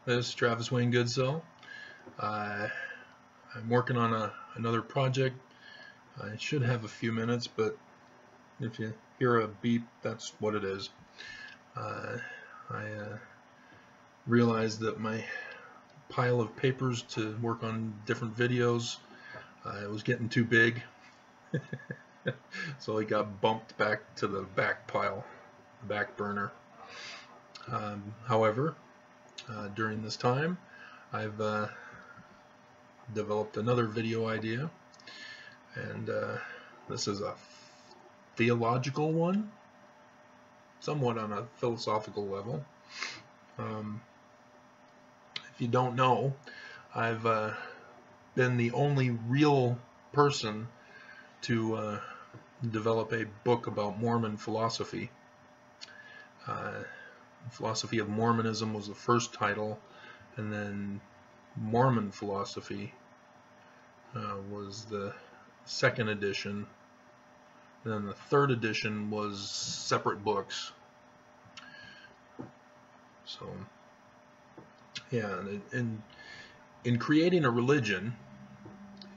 This is Travis Wayne Goodsell. I'm working on another project. I should have a few minutes, but if you hear a beep, that's what it is. I realized that my pile of papers to work on different videos it was getting too big, so it got bumped back to the back pile, the back burner. However, during this time, I've developed another video idea, and this is a theological one, somewhat on a philosophical level. If you don't know, I've been the only real person to develop a book about Mormon philosophy. Philosophy of Mormonism was the first title, and then Mormon philosophy was the second edition, and then the third edition was separate books. So yeah, and in creating a religion,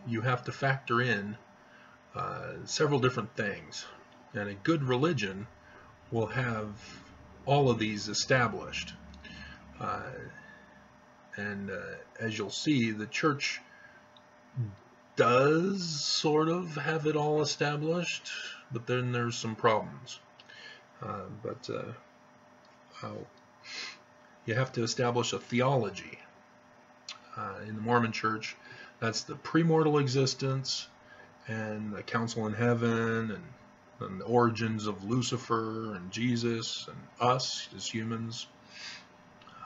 you have to factor in several different things, and a good religion will have all of these established. As you'll see, the church does sort of have it all established, but then there's some problems. You have to establish a theology. In the Mormon church, that's the premortal existence and the council in heaven, and the origins of Lucifer and Jesus and us as humans.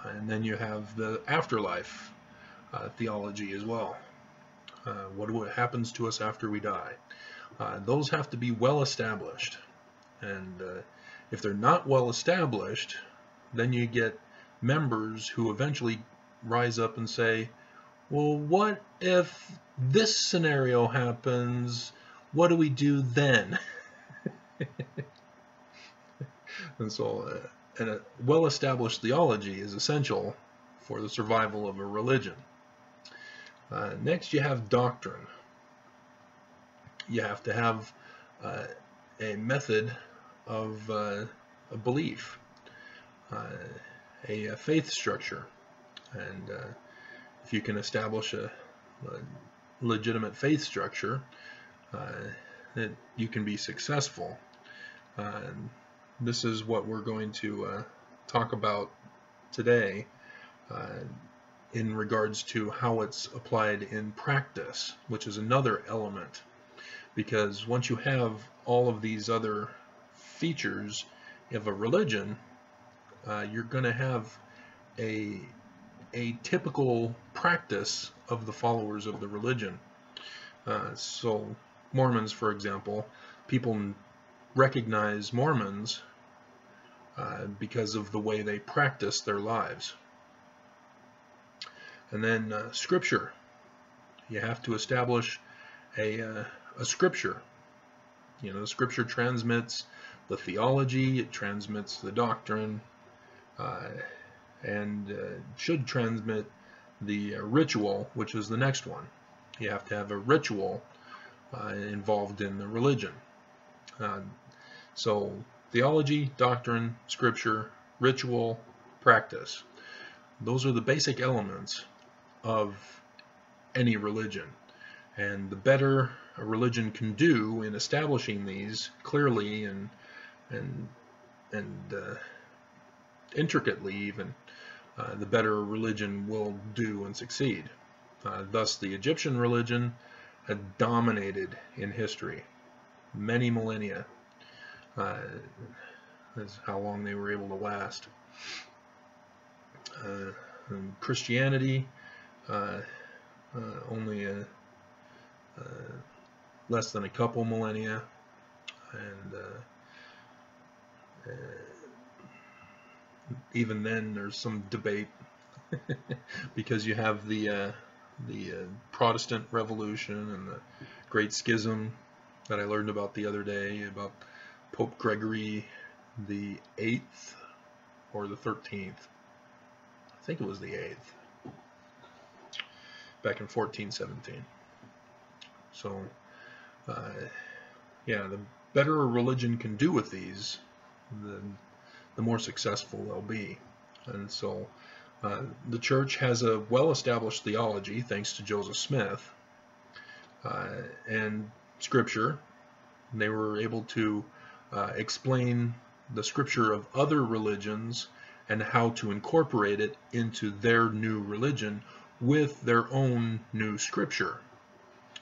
And then you have the afterlife theology as well. What happens to us after we die? Those have to be well established. And if they're not well established, then you get members who eventually rise up and say, well, what if this scenario happens? What do we do then? And so a well-established theology is essential for the survival of a religion. Next, you have doctrine. You have to have a method of a belief, a faith structure, and if you can establish a legitimate faith structure, that you can be successful. This is what we're going to talk about today in regards to how it's applied in practice, which is another element, because once you have all of these other features of a religion, you're going to have a typical practice of the followers of the religion. So Mormons, for example, people recognize Mormons because of the way they practice their lives. And then scripture. You have to establish a scripture. You know, scripture transmits the theology, it transmits the doctrine, and should transmit the ritual, which is the next one. You have to have a ritual involved in the religion. So theology, doctrine, scripture, ritual, practice. Those are the basic elements of any religion. And the better a religion can do in establishing these clearly and intricately even, the better a religion will do and succeed. Thus, the Egyptian religion had dominated in history, many millennia. That's how long they were able to last. And Christianity, only less than a couple millennia, and even then there's some debate because you have the Protestant Revolution and the Great Schism that I learned about the other day, about Pope Gregory the 8th or the 13th. I think it was the 8th, back in 1417. So, yeah, the better a religion can do with these, the more successful they'll be. And so the church has a well-established theology thanks to Joseph Smith and Scripture. They were able to explain the Scripture of other religions and how to incorporate it into their new religion with their own new Scripture.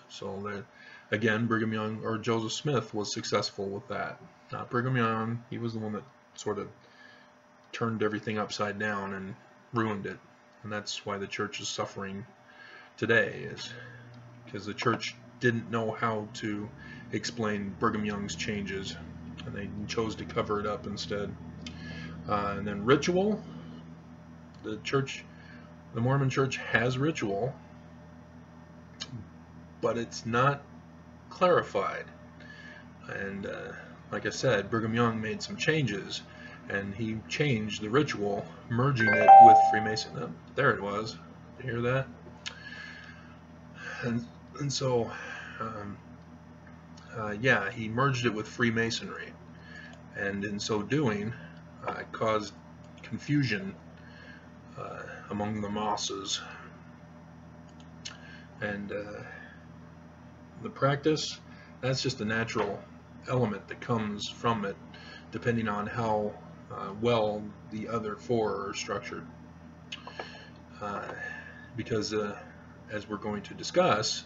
So that, again, Brigham Young or Joseph Smith was successful with that. Not Brigham Young. He was the one that sort of turned everything upside down and ruined it. And that's why the church is suffering today, is because the church didn't know how to explain Brigham Young's changes, and they chose to cover it up instead. And then ritual. The Mormon church has ritual, but it's not clarified. And like I said, Brigham Young made some changes, and he changed the ritual, merging it with Freemasonry. Oh, there it was. Did you hear that? And so, yeah, he merged it with Freemasonry, and in so doing, caused confusion among the masses. And the practice, that's just a natural element that comes from it, depending on how well the other four are structured. Because as we're going to discuss,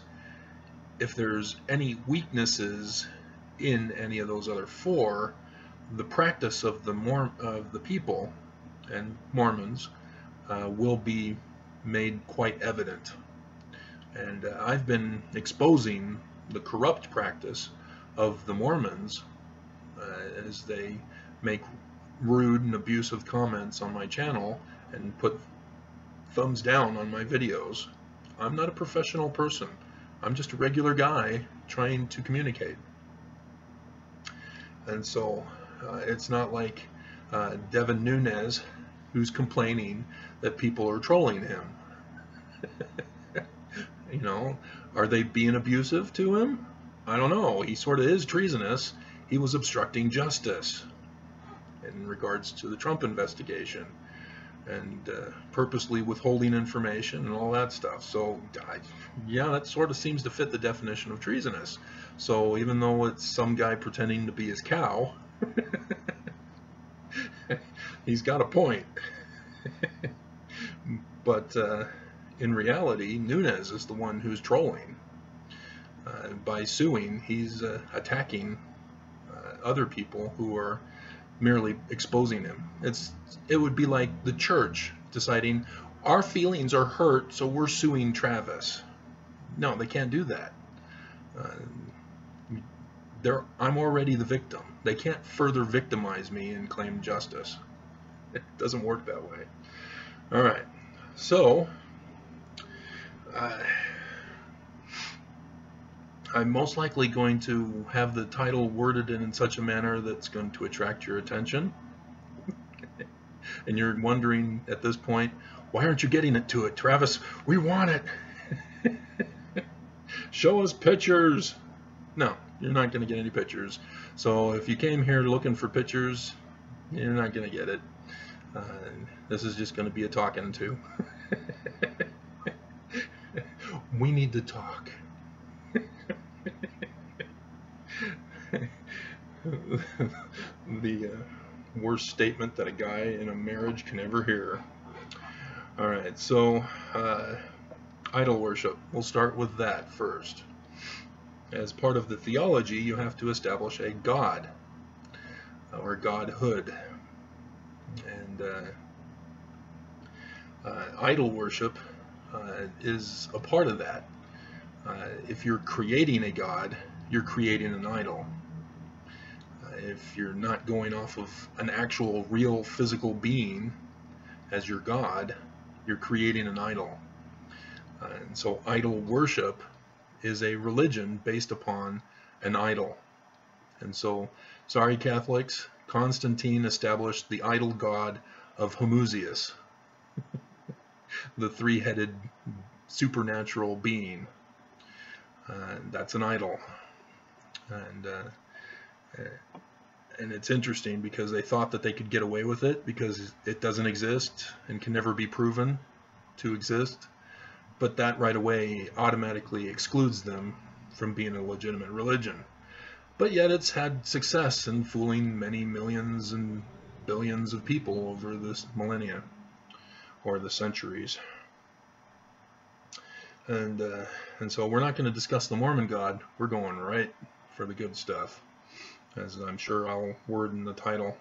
if there's any weaknesses in any of those other four, the practice of the people and Mormons will be made quite evident. And I've been exposing the corrupt practice of the Mormons as they make rude and abusive comments on my channel and put thumbs down on my videos. I'm not a professional person. I'm just a regular guy trying to communicate. And so it's not like Devin Nunes, who's complaining that people are trolling him. You know, are they being abusive to him? I don't know. He sort of is treasonous. He was obstructing justice in regards to the Trump investigation, and purposely withholding information and all that stuff. So, yeah, that sort of seems to fit the definition of treasonous. So even though it's some guy pretending to be his cow, he's got a point. But in reality, Nunes is the one who's trolling. By suing, he's attacking other people who are merely exposing him. It would be like the church deciding our feelings are hurt, so we're suing Travis. No, they can't do that. I'm already the victim. They can't further victimize me and claim justice. It doesn't work that way. All right, so I'm most likely going to have the title worded in such a manner that's going to attract your attention. And you're wondering at this point, why aren't you getting it to it, Travis? We want it. Show us pictures. No, you're not going to get any pictures. So if you came here looking for pictures, you're not going to get it. This is just going to be a talking to. We need to talk. The worst statement that a guy in a marriage can ever hear. Alright, so idol worship. We'll start with that first. As part of the theology, you have to establish a god or godhood. And idol worship is a part of that. If you're creating a god, you're creating an idol. If you're not going off of an actual real physical being as your god, you're creating an idol. And so idol worship is a religion based upon an idol. And so, sorry Catholics, Constantine established the idol god of Homoousius. the three-headed supernatural being. That's an idol. And it's interesting because they thought that they could get away with it because it doesn't exist and can never be proven to exist. But that right away automatically excludes them from being a legitimate religion. But yet it's had success in fooling many millions and billions of people over this millennia or the centuries. And so we're not going to discuss the Mormon God. We're going right for the good stuff, as I'm sure I'll word in the title.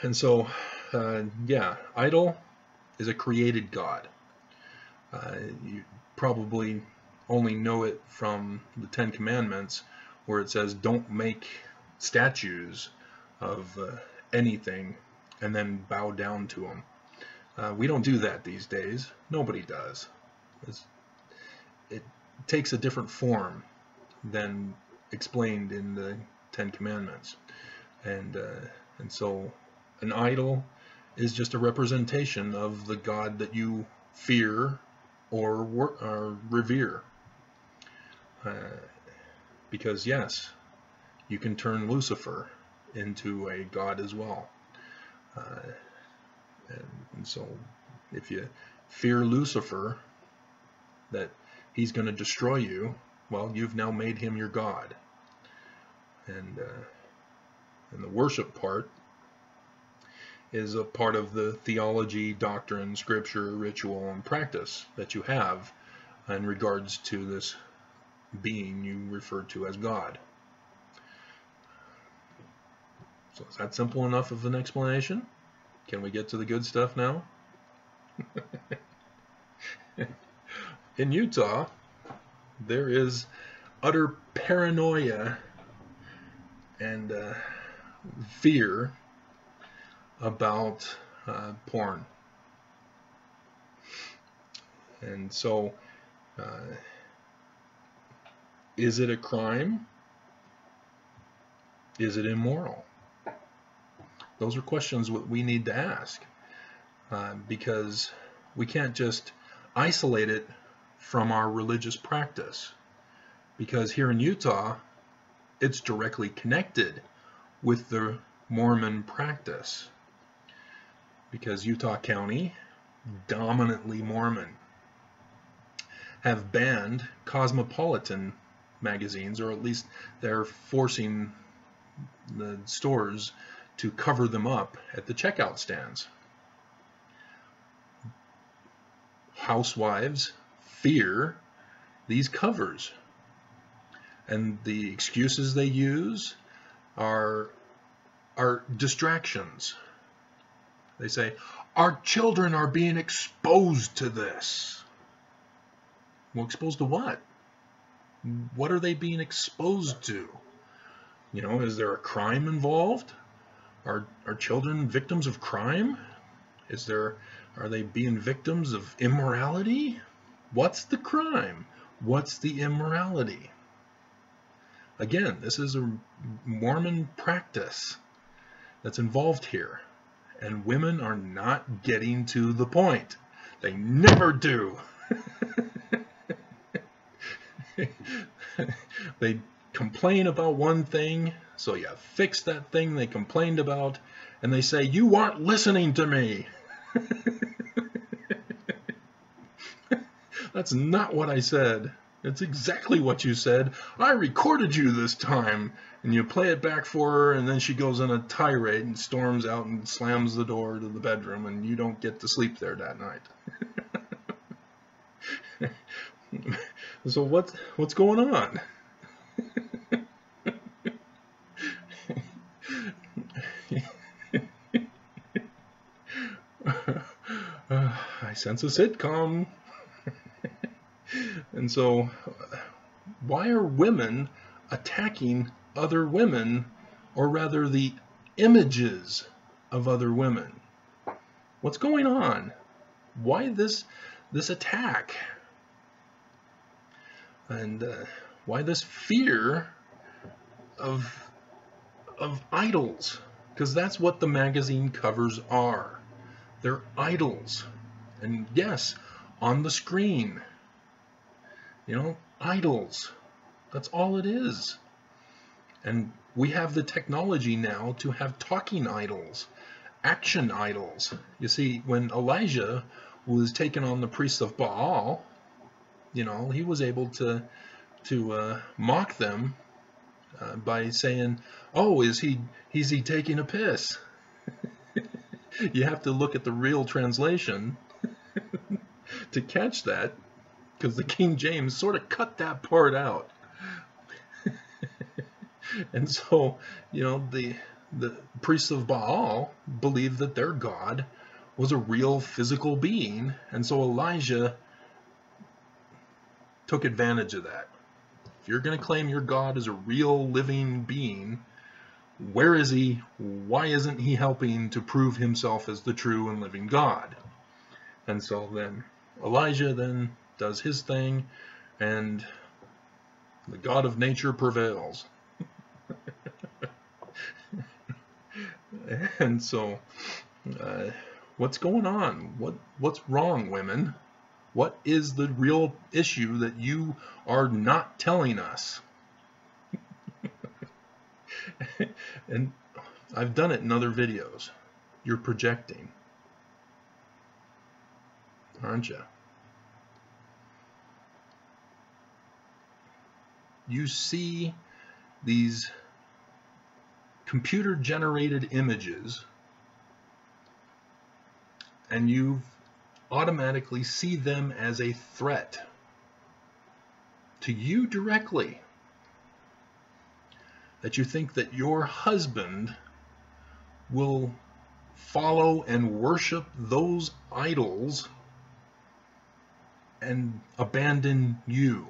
And so, yeah, idol is a created God. You probably only know it from the Ten Commandments, where it says don't make statues of anything and then bow down to them. We don't do that these days. Nobody does. It takes a different form than explained in the Ten Commandments. And so an idol is just a representation of the God that you fear or revere. Because yes, you can turn Lucifer into a god as well. And so if you fear Lucifer, that he's going to destroy you, well, you've now made him your god. And the worship part is a part of the theology, doctrine, scripture, ritual, and practice that you have in regards to this being you refer to as God. So is that simple enough of an explanation? Can we get to the good stuff now? In Utah, there is utter paranoia and fear about porn. And so, is it a crime? Is it immoral? Those are questions that we need to ask, because we can't just isolate it from our religious practice, because here in Utah it's directly connected with the Mormon practice, because Utah County, dominantly Mormon, have banned cosmopolitan magazines, or at least they're forcing the stores to cover them up at the checkout stands. Housewives fear these covers, and the excuses they use are distractions. They say, our children are being exposed to this. Well, exposed to what? What are they being exposed to? You know, is there a crime involved? Are children victims of crime? Are they being victims of immorality? What's the crime? What's the immorality? Again, this is a Mormon practice that's involved here, and women are not getting to the point. They never do. They complain about one thing, so you fix that thing they complained about, and they say, you aren't listening to me. That's not what I said. It's exactly what you said. I recorded you this time. And you play it back for her, and then she goes on a tirade and storms out and slams the door to the bedroom, and you don't get to sleep there that night. So what's going on? I sense a sitcom. And so, why are women attacking other women, or rather the images of other women? What's going on? Why this attack? And why this fear of idols? Because that's what the magazine covers are. They're idols. And yes, on the screen, you know, idols. That's all it is. And we have the technology now to have talking idols, action idols. You see, when Elijah was taking on the priests of Baal, you know, he was able to mock them by saying, "Oh, is he taking a piss?" You have to look at the real translation to catch that, because the King James sort of cut that part out. And so, you know, the priests of Baal believed that their God was a real physical being, and so Elijah took advantage of that. If you're going to claim your God is a real living being, where is he? Why isn't he helping to prove himself as the true and living God? And so then Elijah then does his thing, and the God of nature prevails. And so, what's going on? What's wrong, women? What is the real issue that you are not telling us? And I've done it in other videos. You're projecting, aren't you? You see these computer-generated images, and you automatically see them as a threat to you directly. That you think that your husband will follow and worship those idols and abandon you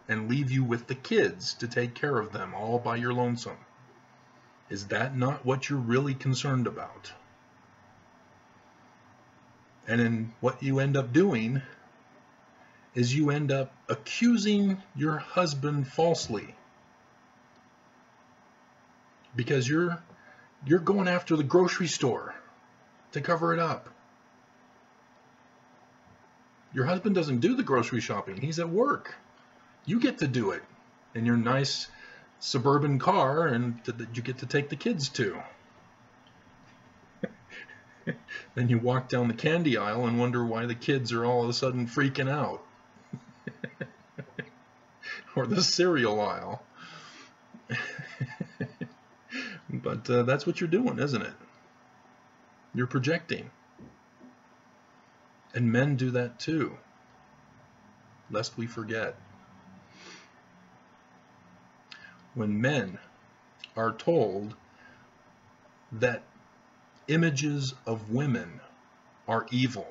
and leave you with the kids to take care of them all by your lonesome. Is that not what you're really concerned about? And then what you end up doing is you end up accusing your husband falsely, because you're going after the grocery store to cover it up. Your husband doesn't do the grocery shopping. He's at work. You get to do it in your nice suburban car, and that you get to take the kids to. Then you walk down the candy aisle and wonder why the kids are all of a sudden freaking out. Or the cereal aisle. But that's what you're doing, isn't it? You're projecting. And men do that too, lest we forget. When men are told that images of women are evil,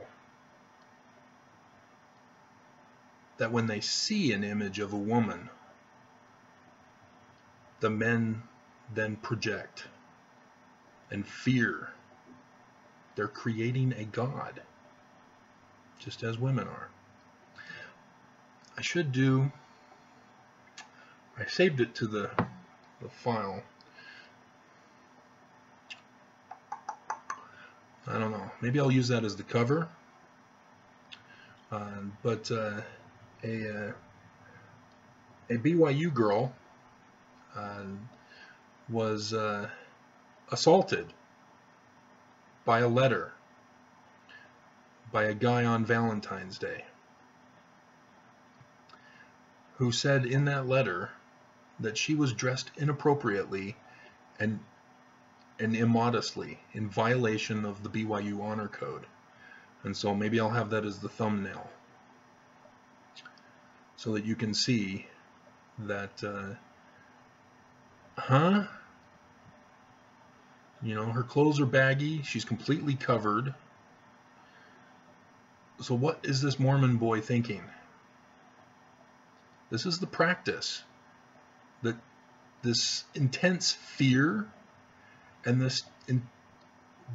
that when they see an image of a woman, the men then project and fear. They're creating a god, just as women are. I saved it to the file. I don't know. Maybe I'll use that as the cover. But a BYU girl was assaulted by a letter by a guy on Valentine's Day, who said in that letter that she was dressed inappropriately and immodestly, in violation of the BYU Honor Code. And so maybe I'll have that as the thumbnail, so that you can see that, you know, her clothes are baggy, she's completely covered. So what is this Mormon boy thinking? This is the practice that this intense fear and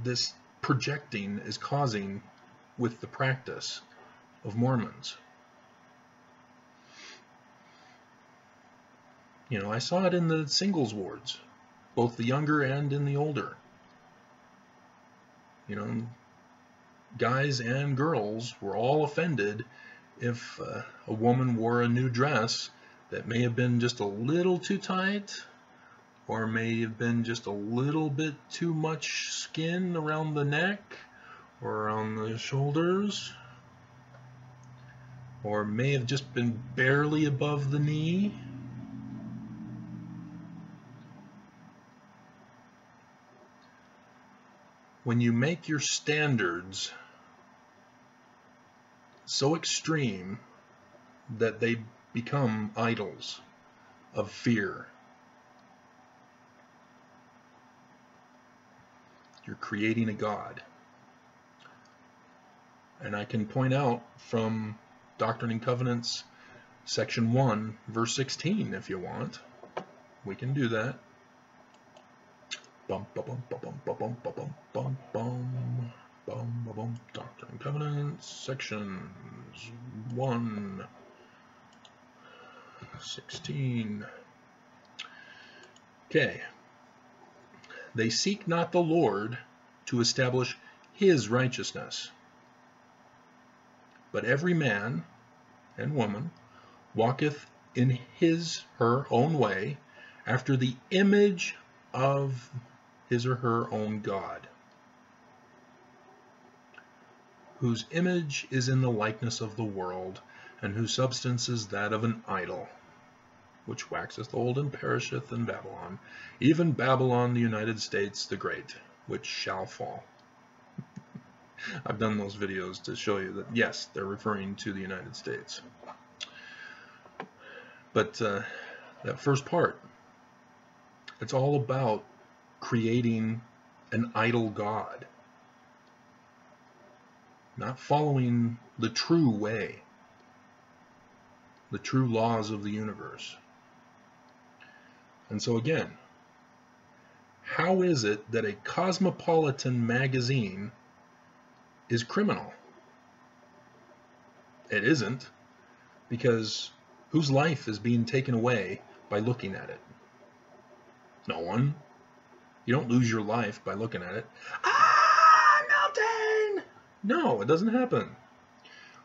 this projecting is causing with the practice of Mormons. You know, I saw it in the singles wards, both the younger and in the older. You know, guys and girls were all offended if a woman wore a new dress that may have been just a little too tight, or may have been just a little bit too much skin around the neck or around the shoulders, or may have just been barely above the knee. When you make your standards so extreme that they become idols of fear, you're creating a god. And I can point out from Doctrine and Covenants, section 1, verse 16, if you want. We can do that. Bum, ba, bum, ba, bum, ba, bum, ba, bum, bum, bum, bum, ba, bum. Doctrine and Covenants, sections 1, 16. Okay. They seek not the Lord to establish his righteousness, but every man and woman walketh in his her own way, after the image of his or her own God, whose image is in the likeness of the world, and whose substance is that of an idol, which waxeth old and perisheth in Babylon, even Babylon the United States the Great, which shall fall. I've done those videos to show you that, yes, they're referring to the United States. But that first part, it's all about creating an idol god, not following the true way, the true laws of the universe. And so again, how is it that a cosmopolitan magazine is criminal? It isn't, because whose life is being taken away by looking at it? No one. You don't lose your life by looking at it. Ah, Melton! No, it doesn't happen.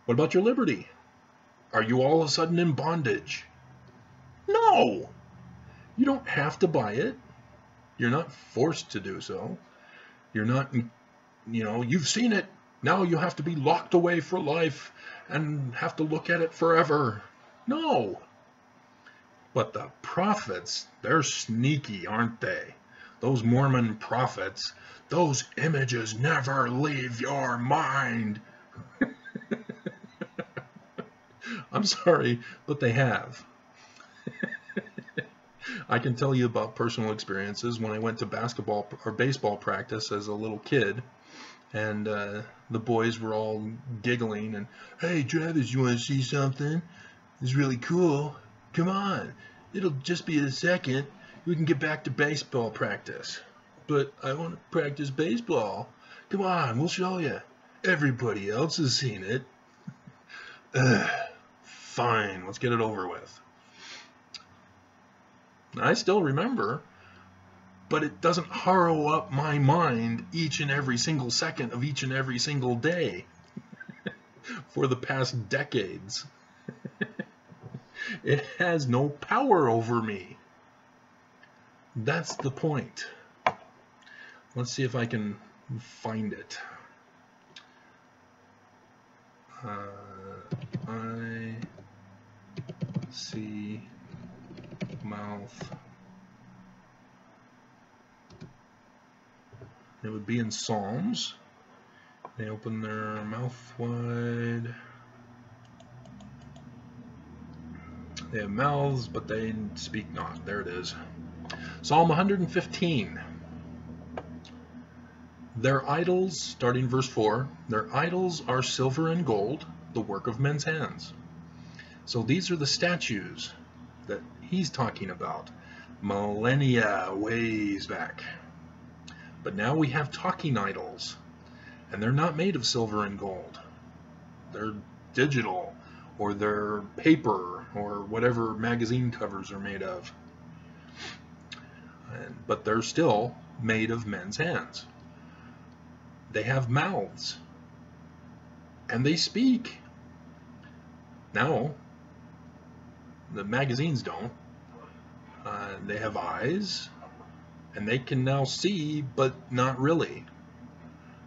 What about your liberty? Are you all of a sudden in bondage? No! You don't have to buy it. You're not forced to do so. You're not, you've seen it. Now you have to be locked away for life and have to look at it forever. No. But the prophets, they're sneaky, aren't they? Those Mormon prophets, those images never leave your mind. I'm sorry, but they have. I can tell you about personal experiences when I went to basketball or baseball practice as a little kid, and the boys were all giggling and, "Hey Travis, you want to see something? It's really cool. Come on, it'll just be a second. We can get back to baseball practice." "But I want to practice baseball." "Come on, we'll show you. Everybody else has seen it." Fine, let's get it over with. I still remember, but it doesn't harrow up my mind each and every single second of each and every single day for the past decades. It has no power over me. That's the point. Let's see if I can find it. I see mouth. It would be in Psalms. They open their mouth wide. They have mouths, but they speak not. There it is. Psalm 115. Their idols, starting verse 4, their idols are silver and gold, the work of men's hands. So these are the statues that he's talking about, millennia ways back. But now we have talking idols, and they're not made of silver and gold. They're digital, or they're paper, or whatever magazine covers are made of. But they're still made of men's hands. They have mouths. and they speak. Now, the magazines don't. They have eyes, and they can now see, but not really.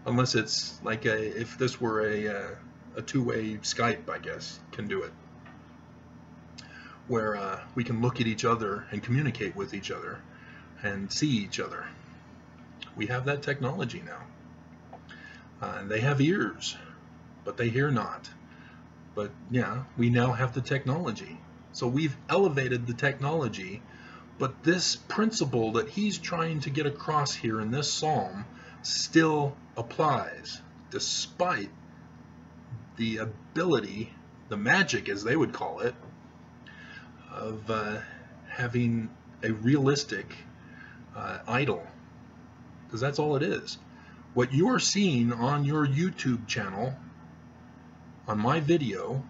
Unless it's like if this were a two-way Skype, I guess, can do it. Where we can look at each other and communicate with each other and see each other. We have that technology now. They have ears, but they hear not. But yeah, we now have the technology. So we've elevated the technology, but this principle that he's trying to get across here in this psalm still applies, despite the ability, the magic as they would call it, of having a realistic idol, because that's all it is. What you are seeing on your YouTube channel, on my video,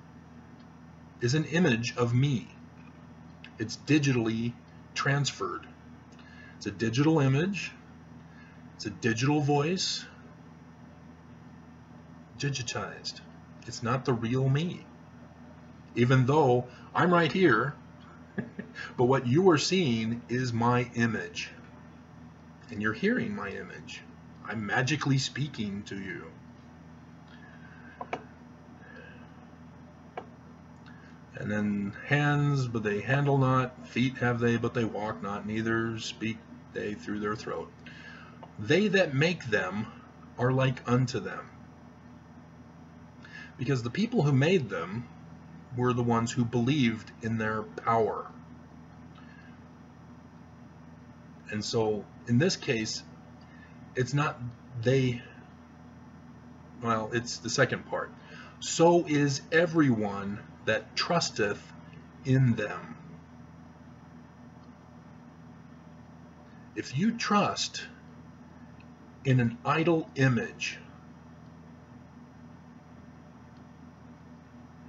is an image of me. It's digitally transferred. It's a digital image. It's a digital voice. Digitized. It's not the real me. Even though I'm right here, but what you are seeing is my image. And you're hearing my image. I'm magically speaking to you. And then hands, but they handle not. Feet have they, but they walk not. Neither speak they through their throat. They that make them are like unto them. Because the people who made them were the ones who believed in their power. And so, in this case, it's not they, well, it's the second part. So is everyone that trusteth in them. If you trust in an idol image,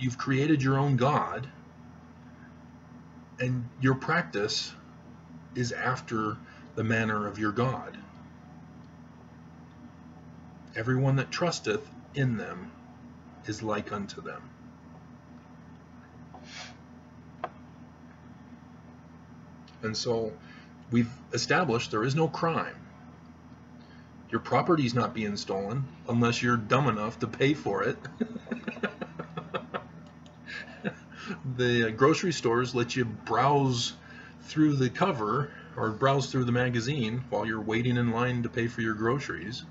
you've created your own God, and your practice is after the manner of your God. Everyone that trusteth in them is like unto them. And so we've established there is no crime. Your property's not being stolen unless you're dumb enough to pay for it. The grocery stores let you browse through the cover or browse through the magazine while you're waiting in line to pay for your groceries,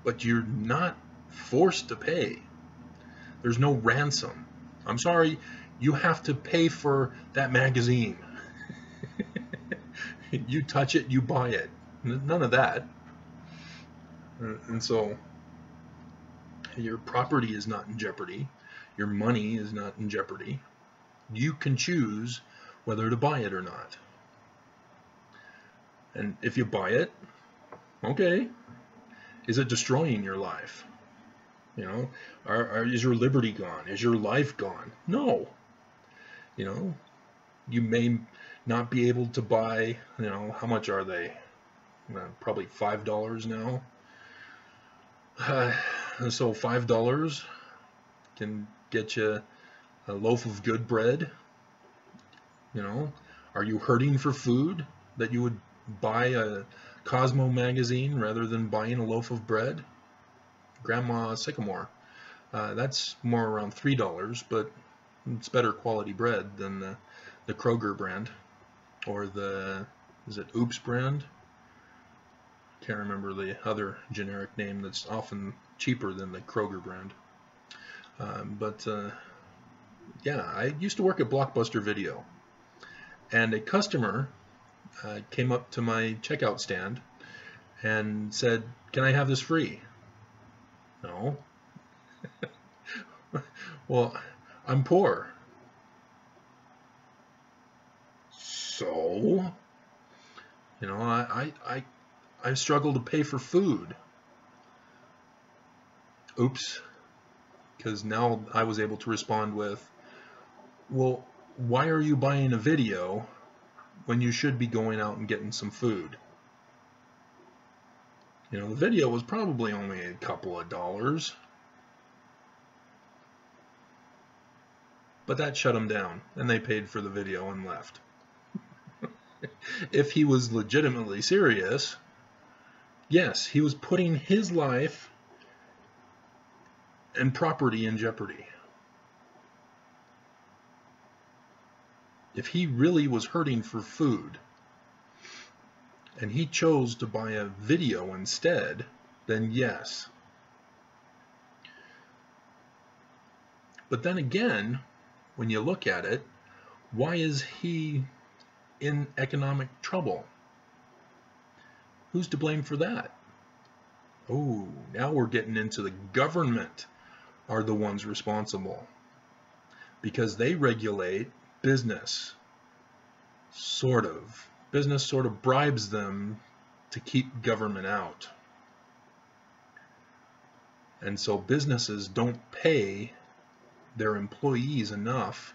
but you're not forced to pay. There's no ransom. I'm sorry, you have to pay for that magazine. You touch it, you buy it. None of that. And so your property is not in jeopardy. Your money is not in jeopardy. You can choose whether to buy it or not. And if you buy it, okay, is it destroying your life? You know, is your liberty gone? Is your life gone? No. You know, you may not be able to buy, you know, how much are they? Probably $5 now. So $5 can get you a loaf of good bread. You know, are you hurting for food that you would buy a Cosmo magazine rather than buying a loaf of bread? Grandma Sycamore, that's more around $3, but it's better quality bread than the Kroger brand or the, is it Oops brand? Can't remember the other generic name that's often cheaper than the Kroger brand. Yeah, I used to work at Blockbuster Video, and a customer came up to my checkout stand and said, "Can I have this free?" No. Well, I'm poor. So, you know, I struggle to pay for food. Oops. Because now I was able to respond with, well, why are you buying a video when you should be going out and getting some food? You know, the video was probably only a couple of dollars. But that shut him down, and they paid for the video and left. If he was legitimately serious, yes, he was putting his life and property in jeopardy. If he really was hurting for food, and he chose to buy a video instead, then yes. But then again, when you look at it, why is he in economic trouble? Who's to blame for that? Oh, now we're getting into the government are the ones responsible, because they regulate business, sort of. Business sort of bribes them to keep government out. And so businesses don't pay their employees enough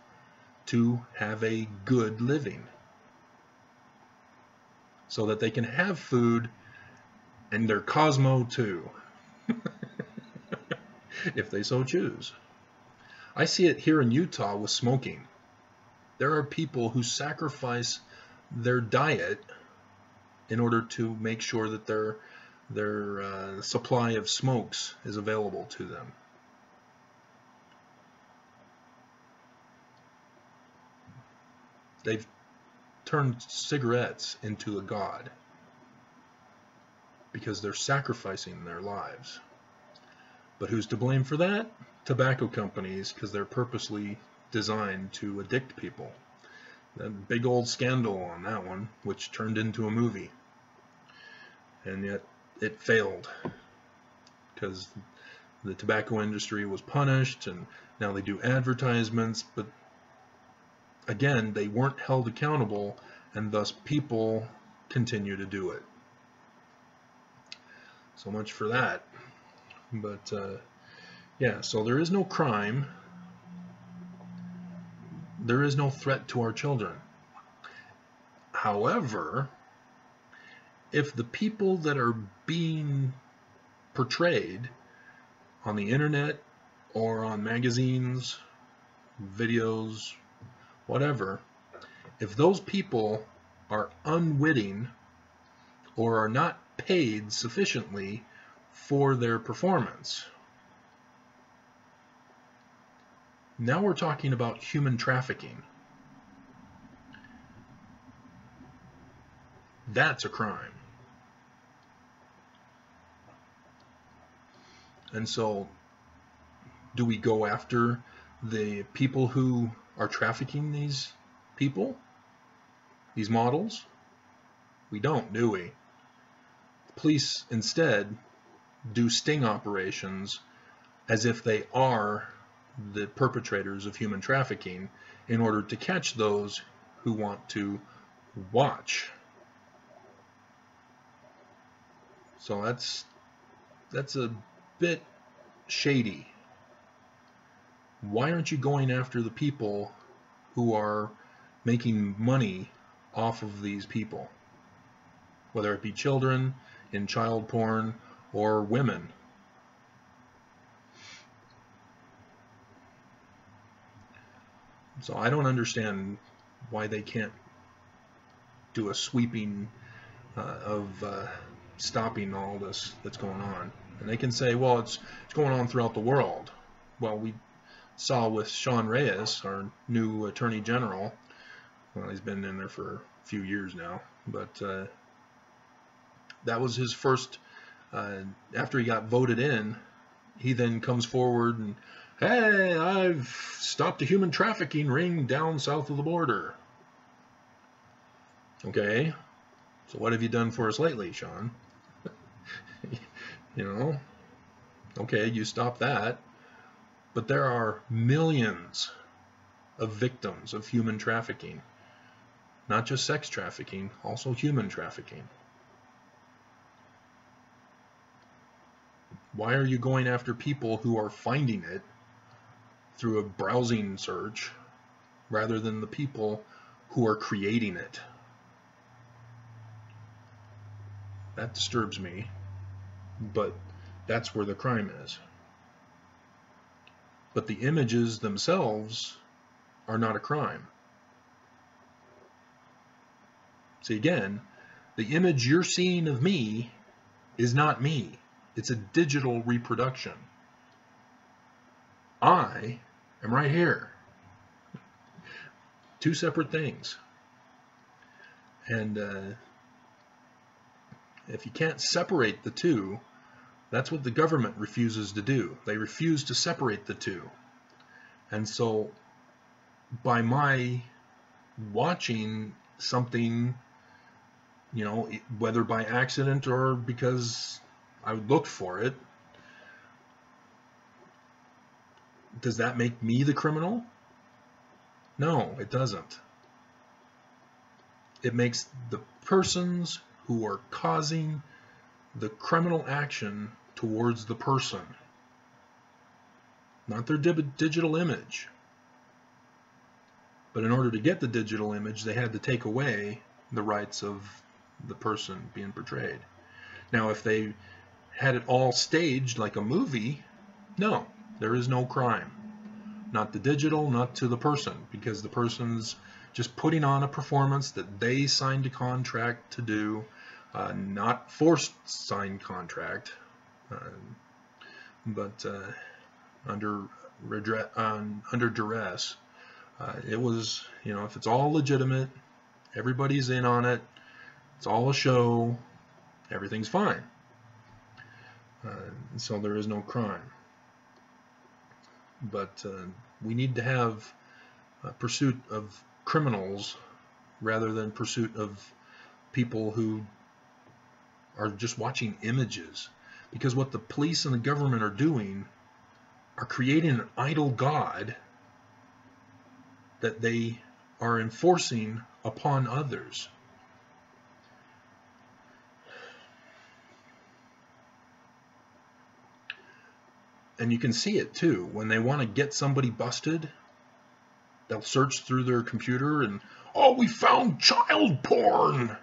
to have a good living, so that they can have food and their Cosmo too, if they so choose. I see it here in Utah with smoking. There are people who sacrifice their diet in order to make sure that their supply of smokes is available to them. They've turned cigarettes into a god because they're sacrificing their lives. But who's to blame for that? Tobacco companies, because they're purposely designed to addict people. That big old scandal on that one, which turned into a movie. And yet it failed, because the tobacco industry was punished, and now they do advertisements, but again, they weren't held accountable, and thus people continue to do it. So much for that. But yeah, so there is no crime. There is no threat to our children. However, if the people that are being portrayed on the internet or on magazines, videos, whatever, if those people are unwitting or are not paid sufficiently for their performance, now we're talking about human trafficking. That's a crime. And so, do we go after the people who are trafficking these people, these models? We don't, do we? Police instead do sting operations as if they are the perpetrators of human trafficking, in order to catch those who want to watch. So that's a bit shady. Why aren't you going after the people who are making money off of these people, whether it be children in child porn or women? So I don't understand why they can't do a sweeping of stopping all this that's going on. And they can say, well, it's going on throughout the world. Well, we saw with Sean Reyes, our new Attorney General. Well, he's been in there for a few years now, but that was his first, after he got voted in, he then comes forward and, hey, I've stopped a human trafficking ring down south of the border. Okay, so what have you done for us lately, Sean? You know, okay, you stopped that, but there are millions of victims of human trafficking. Not just sex trafficking, also human trafficking. Why are you going after people who are finding it through a browsing search rather than the people who are creating it? That disturbs me, but that's where the crime is. But the images themselves are not a crime. See, again, the image you're seeing of me is not me. It's a digital reproduction. I am right here. Two separate things. And if you can't separate the two, that's what the government refuses to do. They refuse to separate the two. And so by my watching something, you know, whether by accident or because I looked for it, does that make me the criminal? No, it doesn't. It makes the persons who are causing the criminal action towards the person, not their digital image. But in order to get the digital image, they had to take away the rights of the person being portrayed. Now, if they had it all staged like a movie, no, there is no crime. Not the digital, not to the person, because the person's just putting on a performance that they signed a contract to do, not forced signed contract, but under duress. It was, you know, if it's all legitimate, everybody's in on it, it's all a show, everything's fine. So there is no crime. But we need to have a pursuit of criminals rather than pursuit of people who are just watching images. Because what the police and the government are doing are creating an idol god that they are enforcing upon others. And you can see it too. When they want to get somebody busted, they'll search through their computer and, oh, we found child porn.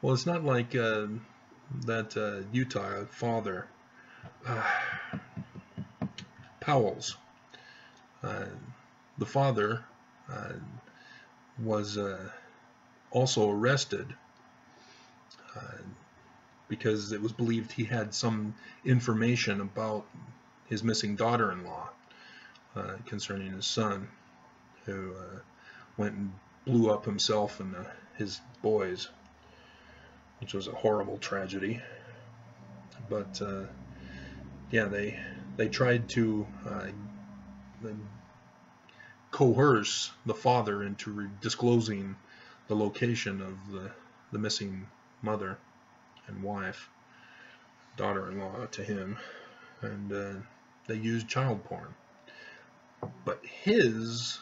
Well, it's not like that Utah father, Powell's. The father was also arrested because it was believed he had some information about his missing daughter-in-law concerning his son, who went and blew up himself and his boys, which was a horrible tragedy. But yeah, they tried to coerce the father into disclosing the location of the missing mother and wife, daughter-in-law to him, and they used child porn. But his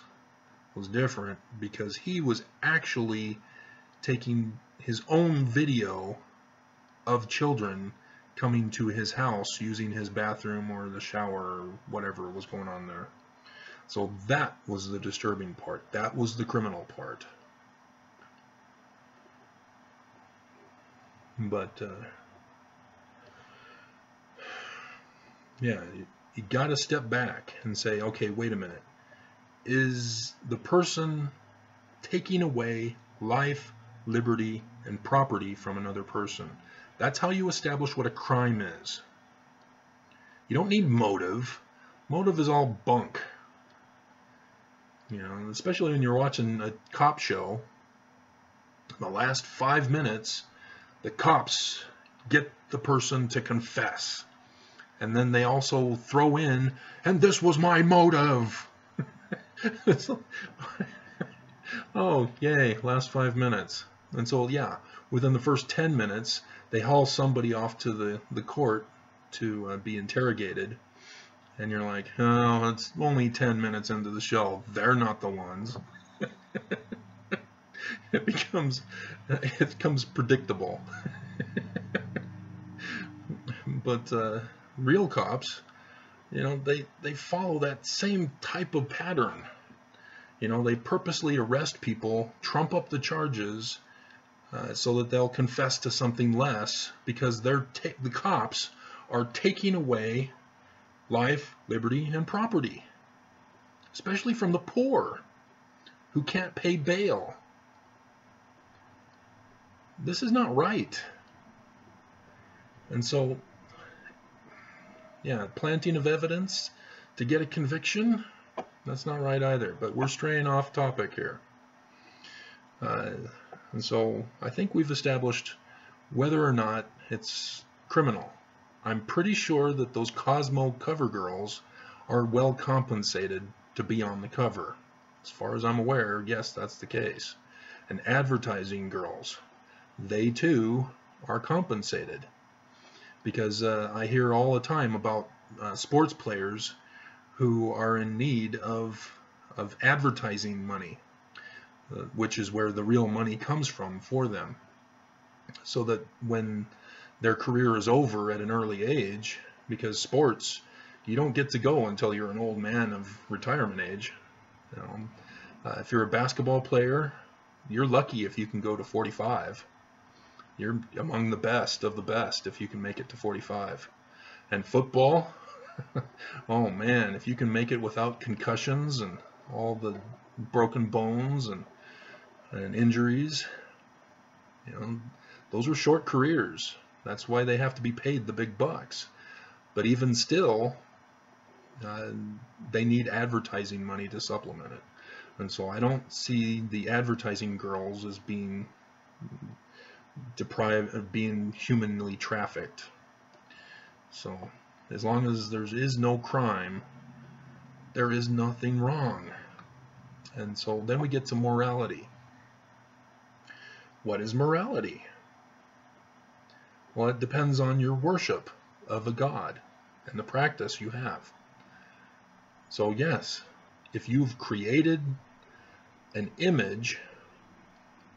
was different because he was actually taking his own video of children coming to his house using his bathroom or the shower or whatever was going on there. So that was the disturbing part. That was the criminal part. But yeah, you got to step back and say, okay, wait a minute. Is the person taking away life, liberty, and property from another person? That's how you establish what a crime is. You don't need motive. Motive is all bunk. You know, especially when you're watching a cop show. In the last 5 minutes, the cops get the person to confess. And then they also throw in, and this was my motive. Oh, yay, last 5 minutes. And so, yeah, within the first 10 minutes, they haul somebody off to the court to be interrogated. And you're like, oh, it's only 10 minutes into the show. They're not the ones. It becomes predictable. But real cops, you know, they follow that same type of pattern. You know, they purposely arrest people, trump up the charges, so that they'll confess to something less, because the cops are taking away life, liberty, and property. especially from the poor who can't pay bail. This is not right. And so, yeah, planting of evidence to get a conviction, that's not right either. But we're straying off topic here. And so I think we've established whether or not it's criminal. I'm pretty sure that those Cosmo cover girls are well compensated to be on the cover. As far as I'm aware, yes, that's the case. And advertising girls, they too are compensated. Because I hear all the time about sports players who are in need of advertising money, which is where the real money comes from for them. So that when their career is over at an early age, because sports, you don't get to go until you're an old man of retirement age. You know, if you're a basketball player, you're lucky if you can go to 45. You're among the best of the best if you can make it to 45. And football, oh man, if you can make it without concussions and all the broken bones and injuries, you know, those are short careers. That's why they have to be paid the big bucks. But even still, they need advertising money to supplement it. And so I don't see the advertising girls as being deprived of being humanly trafficked. So as long as there is no crime, there is nothing wrong. And so then we get to morality. What is morality? Well, it depends on your worship of a god and the practice you have. So yes, if you've created an image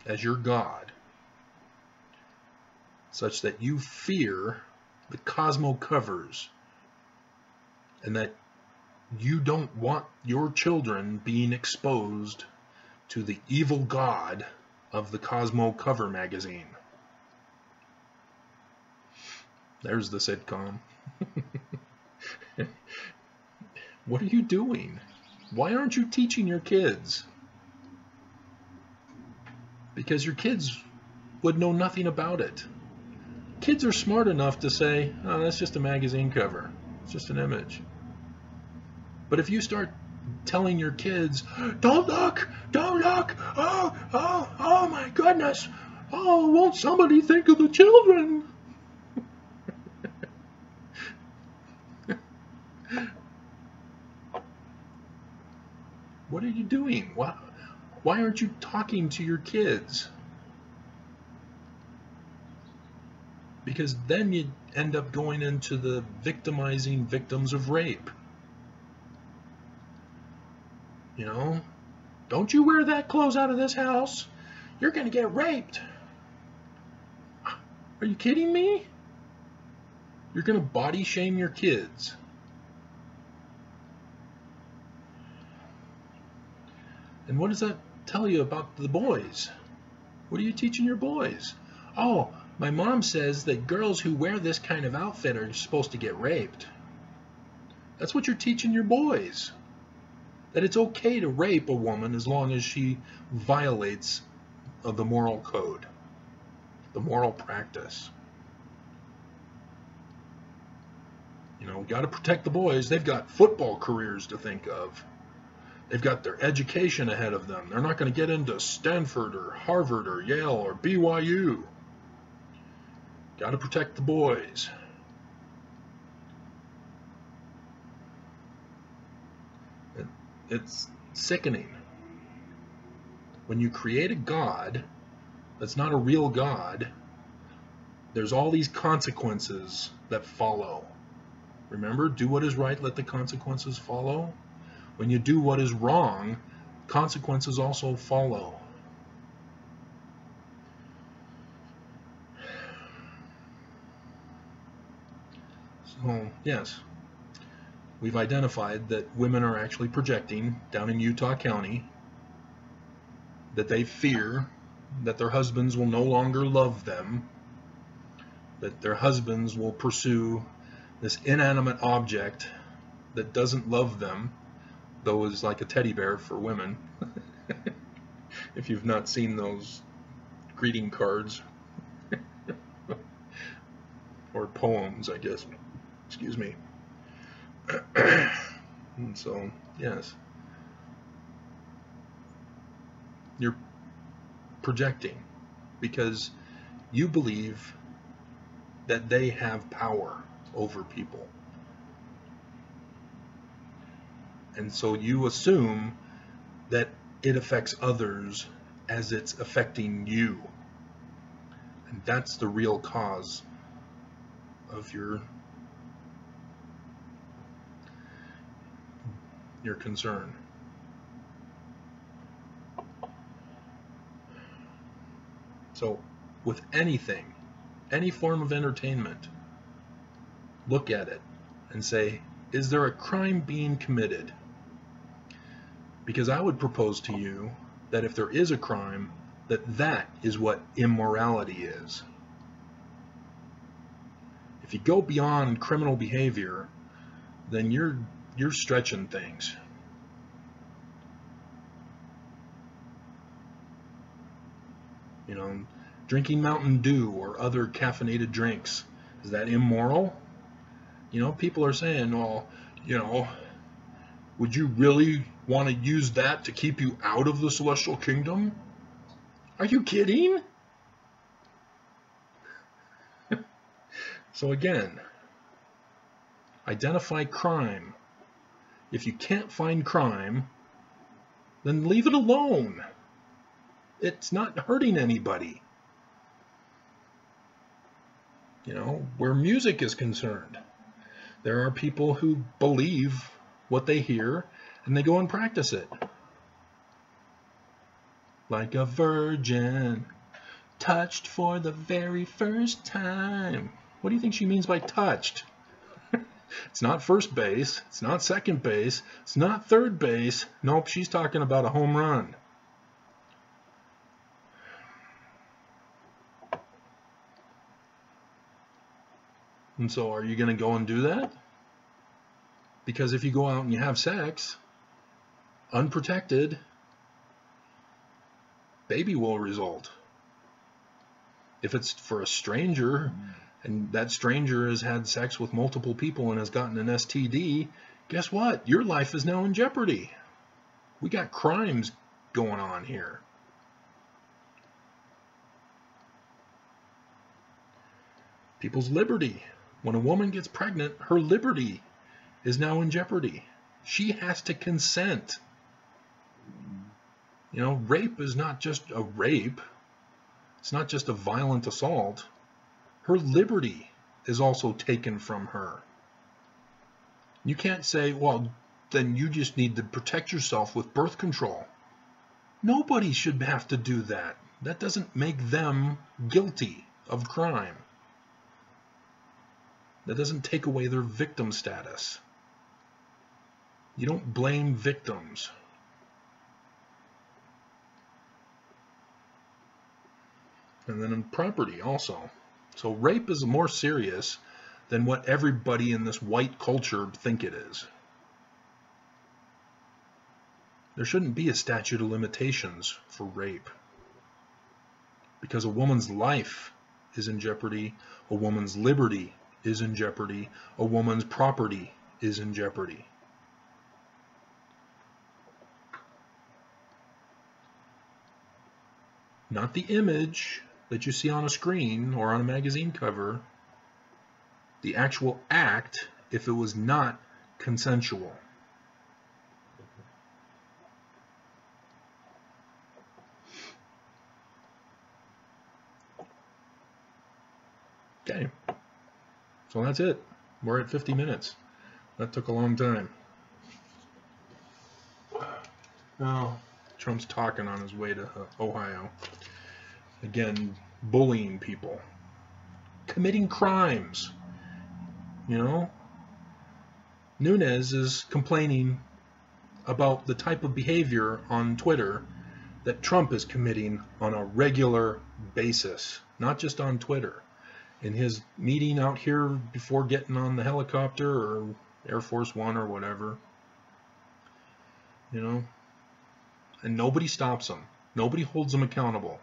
as your god, such that you fear the Cosmo covers, and that you don't want your children being exposed to the evil god of the Cosmo cover magazine. There's the sitcom. What are you doing? Why aren't you teaching your kids? Because your kids would know nothing about it. Kids are smart enough to say, oh, that's just a magazine cover. It's just an image. But if you start telling your kids, don't look, oh my goodness, oh, won't somebody think of the children? What are you doing? Why aren't you talking to your kids? Because then you end up going into the victimizing victims of rape. You know, don't you wear that clothes out of this house? You're going to get raped. Are you kidding me? You're going to body shame your kids. And what does that tell you about the boys? What are you teaching your boys? Oh, my mom says that girls who wear this kind of outfit are supposed to get raped. That's what you're teaching your boys. That it's okay to rape a woman as long as she violates the moral code, the moral practice. You know, we got to protect the boys. They've got football careers to think of. They've got their education ahead of them. They're not going to get into Stanford or Harvard or Yale or BYU. Got to protect the boys. It's sickening. When you create a god that's not a real god, there's all these consequences that follow. Remember, do what is right, let the consequences follow. When you do what is wrong, consequences also follow. So, yes, we've identified that women are actually projecting down in Utah County, that they fear that their husbands will no longer love them, that their husbands will pursue this inanimate object that doesn't love them, though is like a teddy bear for women. If you've not seen those greeting cards or poems, I guess. Excuse me. And so, yes, you're projecting because you believe that they have power over people. And so you assume that it affects others as it's affecting you. And that's the real cause of your concern. So with anything, any form of entertainment, look at it and say, is there a crime being committed? Because I would propose to you that if there is a crime, that is what immorality is. If you go beyond criminal behavior, then you're stretching things. You know, drinking Mountain Dew or other caffeinated drinks, is that immoral? You know, people are saying, well, you know, would you really want to use that to keep you out of the celestial kingdom? Are you kidding? So again, identify crime. If you can't find crime, then leave it alone. It's not hurting anybody. You know, where music is concerned, there are people who believe what they hear and they go and practice it. Like a virgin, touched for the very first time. What do you think she means by touched? It's not first base, it's not second base, it's not third base. Nope, she's talking about a home run. And so are you going to go and do that? Because if you go out and you have sex, unprotected, baby will result. If it's for a stranger, and that stranger has had sex with multiple people and has gotten an STD, guess what? Your life is now in jeopardy. We got crimes going on here. People's liberty. When a woman gets pregnant, her liberty is now in jeopardy. She has to consent. You know, rape is not just a rape. It's not just a violent assault. Her liberty is also taken from her. You can't say, well, then you just need to protect yourself with birth control. Nobody should have to do that. That doesn't make them guilty of crime. That doesn't take away their victim status. You don't blame victims. And then in property also. So rape is more serious than what everybody in this white culture think it is. There shouldn't be a statute of limitations for rape. Because a woman's life is in jeopardy, a woman's liberty is in jeopardy, a woman's property is in jeopardy. Not the image that you see on a screen or on a magazine cover, the actual act if it was not consensual. Okay, so that's it. We're at 50 minutes. That took a long time. Oh, Trump's talking on his way to Ohio. Again, bullying people. Committing crimes. You know? Nunes is complaining about the type of behavior on Twitter that Trump is committing on a regular basis. Not just on Twitter. In his meeting out here before getting on the helicopter or Air Force One or whatever, you know, and nobody stops them. Nobody holds them accountable.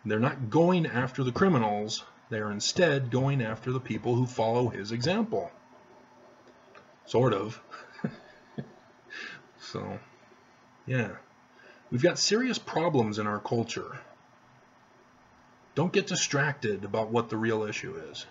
They're not going after the criminals. They're instead going after the people who follow his example. Sort of. So, yeah. We've got serious problems in our culture. Don't get distracted about what the real issue is.